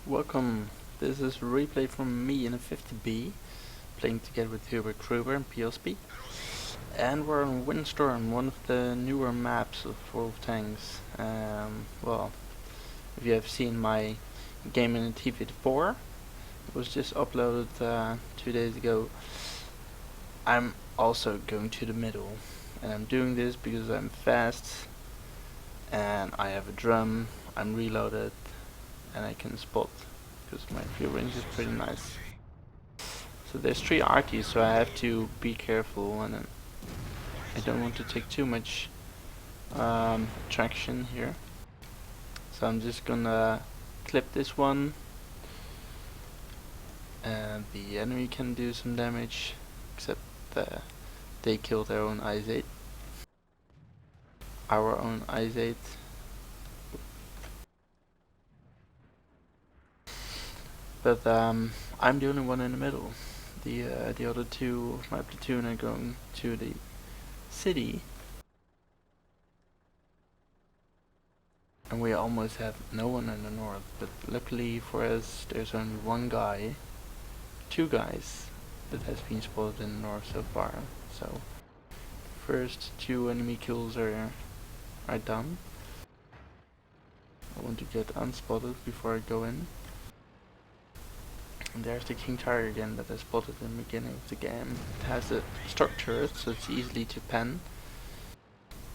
Welcome. This is a replay from me in a 50B, playing together with Hubert Kruger and PLSP. And we're on Windstorm, one of the newer maps of World of Tanks. Well, if you have seen my game in a TV4, it was just uploaded 2 days ago. I'm also going to the middle, and I'm doing this because I'm fast, and I have a drum, I'm reloaded, and I can spot, because my view range is pretty nice. So there's 3 arties, so I have to be careful, and I don't want to take too much traction here. So I'm just gonna clip this one, and the enemy can do some damage, except they kill their own Ice 8. Our own Ice 8. But I'm the only one in the middle. The other two of my platoon are going to the city, and we almost have no one in the north. But luckily for us, there's only one guy, 2 guys that has been spotted in the north so far. So first 2 enemy kills are done. I want to get unspotted before I go in. And there's the King Tiger again that I spotted in the beginning of the game. It has a stock turret, so it's easily to pen.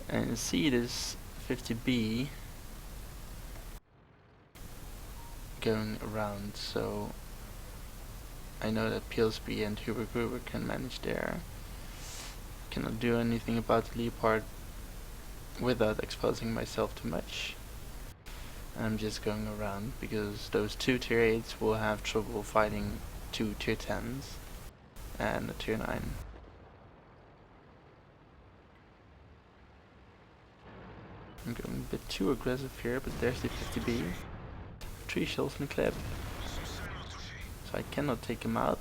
And you see this 50B going around, so I know that PLSP and Hubert Gruber can manage there. Cannot do anything about the Leopard without exposing myself too much. I'm just going around because those 2 tier 8s will have trouble fighting 2 tier 10s and a tier 9. I'm going a bit too aggressive here, but there's the 50B. 3 shells in the clip, so I cannot take him out.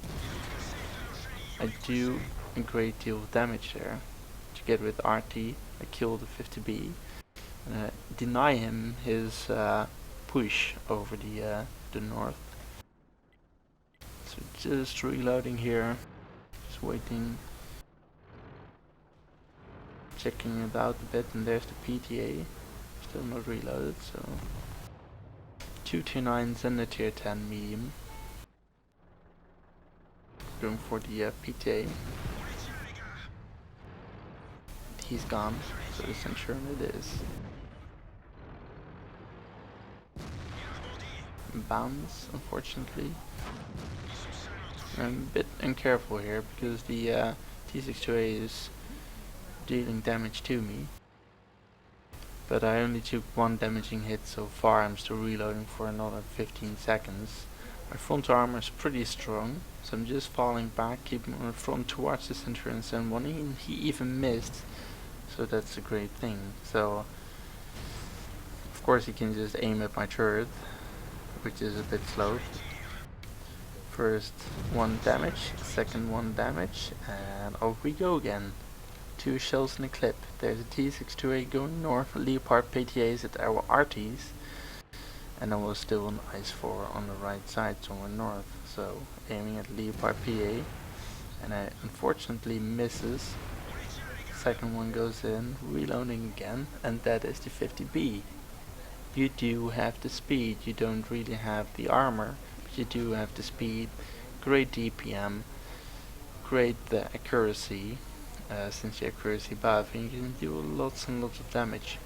I do a great deal of damage there. Together with RT, I kill the 50B. And deny him his push over the north. So just reloading here, just waiting, checking it out a bit, and there's the PTA, still not reloaded, so 2 tier 9s and a tier 10 medium. Going for the PTA. He's gone, so it's unsure it is. Bounce, unfortunately. I'm a bit uncareful here because the T62A is dealing damage to me. But I only took 1 damaging hit so far. I'm still reloading for another 15 seconds. My front armor is pretty strong, so I'm just falling back, keeping my front towards the center and send one in. He even missed, so that's a great thing. So of course he can just aim at my turret, which is a bit slow. First 1 damage, second 1 damage, and off we go again. 2 shells in the clip. There's a T62A going north, Leopard PTAs at our RTs, and I was still on Ice 4 on the right side, somewhere north. So aiming at Leopard PA, and I unfortunately misses. Second one goes in, reloading again, and that is the 50B. You do have the speed, you don't really have the armor, but you do have the speed, great DPM, great the accuracy, since the accuracy buff, and you can do lots and lots of damage.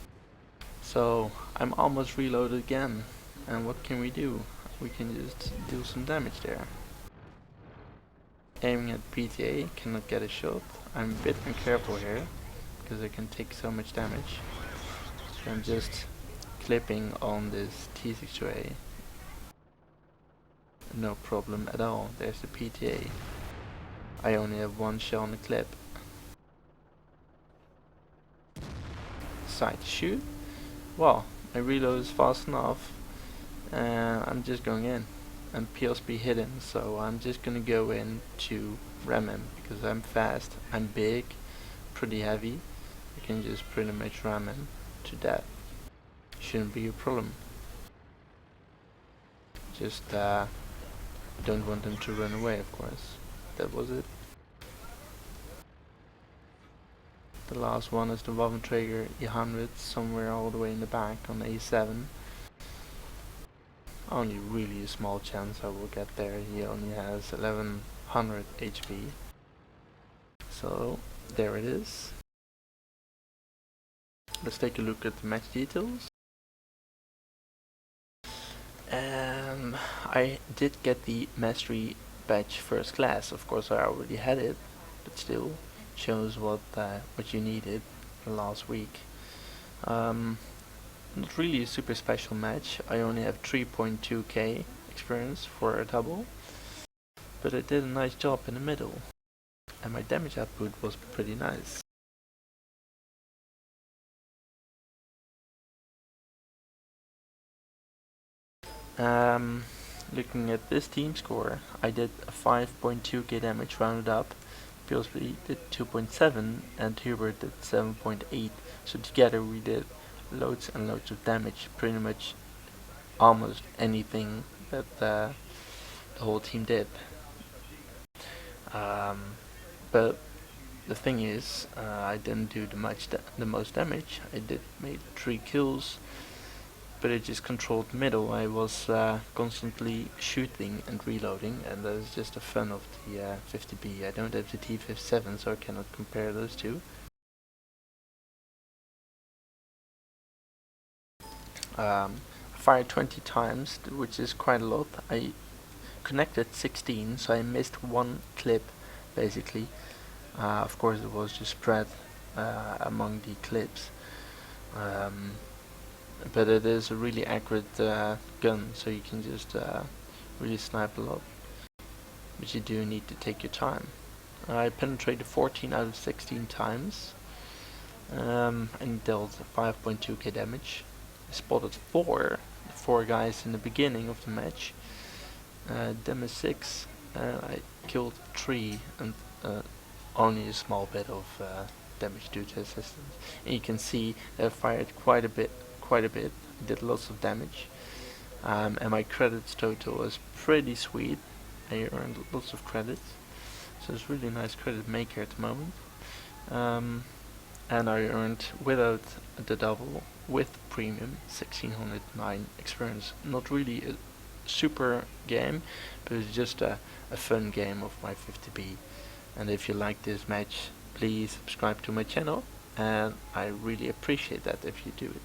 So I'm almost reloaded again, and what can we do? We can just do some damage there. Aiming at PTA, cannot get a shot. I'm a bit uncareful here, because I can take so much damage. So I'm just clipping on this T62A. No problem at all. There's the PTA. I only have 1 shell in the clip. Decide to shoot. Well, my reload is fast enough, and I'm just going in. And PLSP hidden, so I'm just gonna go in to ram him because I'm fast, I'm big, pretty heavy. I can just pretty much ram him to death. Shouldn't be a problem. just don't want them to run away, of course. That was it. The last one is the Waffenträger E100, somewhere all the way in the back on A7. Only really a small chance I will get there. He only has 1100 HP. So there it is. Let's take a look at the match details. I did get the Mastery Badge First Class. Of course, I already had it, but still shows what you needed last week. Not really a super special match. I only have 3.2k experience for a double, but I did a nice job in the middle, and my damage output was pretty nice. Looking at this team score, I did a 5.2k damage rounded up. PLSP did 2.7 and Hubert did 7.8. So together we did loads and loads of damage. Pretty much almost anything that the whole team did. But the thing is, I didn't do the most damage. I did made 3 kills. But it just controlled middle. I was constantly shooting and reloading, and that is just the fun of the 50B. I don't have the T57, so I cannot compare those two. I fired 20 times, which is quite a lot. I connected 16, so I missed 1 clip, basically. Of course, it was just spread among the clips. But it is a really accurate gun, so you can just really snipe a lot. But you do need to take your time. I penetrated 14 out of 16 times and dealt 5.2k damage. I spotted 4 guys in the beginning of the match. Damage 6. I killed 3 and only a small bit of damage due to assistance. And you can see that I fired quite a bit, did lots of damage, and my credits total was pretty sweet. I earned lots of credits, so it's really nice credit maker at the moment. And I earned, without the double, with premium, 1609 experience. Not really a super game, but it's just a fun game of my 50B. And if you like this match, please subscribe to my channel, and I really appreciate that if you do it.